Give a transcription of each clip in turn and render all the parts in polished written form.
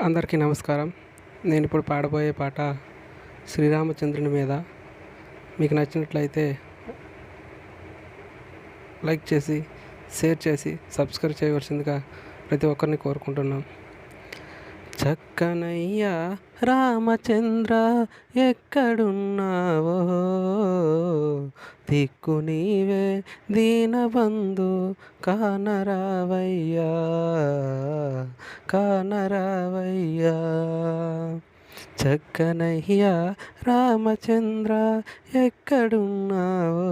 అందరికీ నమస్కారం. నేను ఇప్పుడు పాడబోయే పాట శ్రీరామచంద్రుని మీద. మీకు నచ్చినట్లయితే లైక్ చేసి, షేర్ చేసి, సబ్స్క్రైబ్ చేయవలసిందిగా ప్రతి ఒక్కరిని కోరుకుంటున్నాం. చక్కనయ్యా రామచంద్ర ఎక్కడున్నావో, దిక్కు నీవే దీనబంధు కానరావయ్యా, కానరావయ్యా. చక్కనయ్యా రామచంద్ర ఎక్కడున్నావో,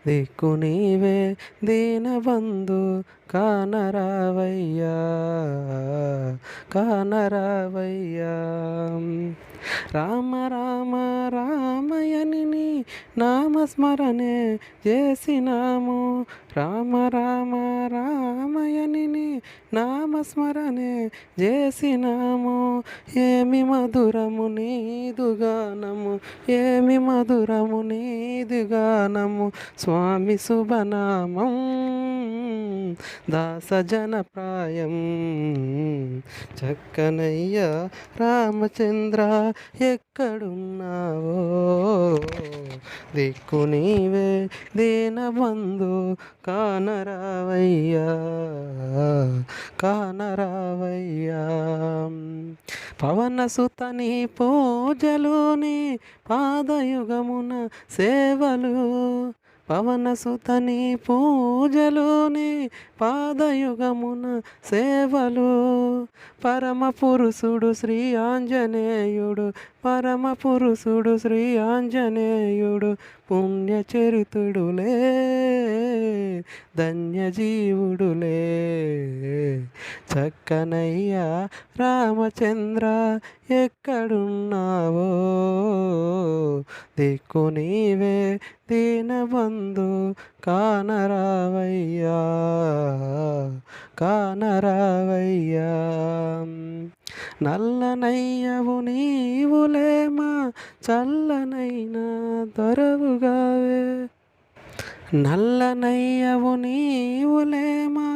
దిక్కు నీవే దీనబంధు కానరావయ్యా, కానరావయ్యా. రామ రామ రామయని నీ నామస్మరణే చేసినాము, రామ రామ రామయని నీ నామస్మరణే చేసినాము. ఏమి మధురము నీదు గానము, ఏమి మధురము నీదు గానము. స్వామి శుభనామం దాసజనప్రాయం. చక్కనయ్యా రామచంద్ర ఎక్కడున్నావో, దిక్కు నీవే దీనబంధు కానరావయ్యా, కానరావయ్యా. పవనసుతని పూజలోని పాదయుగమున సేవలు, పవనసుతని పూజలోని పాదయుగమున సేవలు. పరమ పురుషుడు శ్రీ ఆంజనేయుడు, పరమ పురుషుడు శ్రీ ఆంజనేయుడు పుణ్యచరితుడులే, ధన్యజీవుడులే. చక్కనయ్యా రామచంద్ర ఎక్కడున్నావో, దిక్కు నీవే దీనబంధు కానరావయ్యా, కానరావయ్యా. నల్లనయ్యవు నీవులేమా చల్లనైనా దొరవుగావే, నల్లనయ్యవు నీవులేమా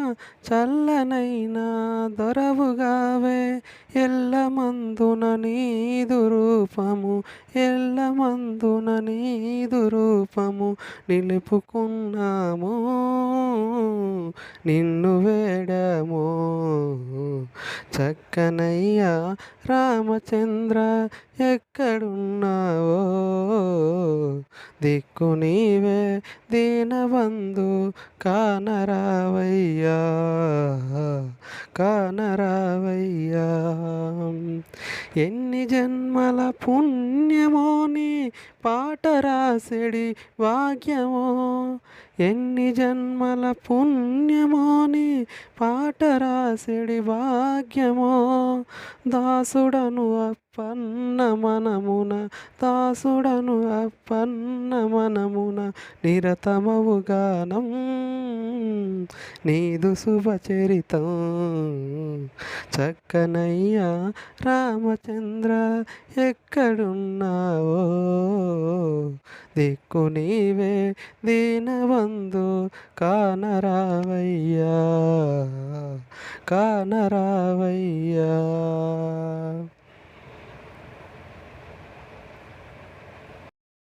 చల్లనైనా దొరవుగావే. ఎల్లమందున నీదు రూపము, ఎల్లమందున నీదు రూపము నిలుపుకున్నాము, నిన్ను వేడము. చక్కనయ్యా రామచంద్ర ఎక్కడున్నావో, దిక్కు నీవే దీనబంధు కానరావయ్యా, కానరావయ్యా. ఎన్ని జన్మల పుణ్యమో నీ పాట రాసెడి భాగ్యమో, ఎన్ని జన్మల పుణ్యమో నీ పాట రాసెడి భాగ్యమో. దాసుడను అప్పన్న మనమున, దాసుడను అప్పన్న మనమున నిరతమవు గానం నీదు శుభచరితం. చక్కనయ్యా రామచంద్ర ఎక్కడున్నావో, దిక్కు నీవే దీనబంధు కానరావయ్యా, కానరావయ్యా.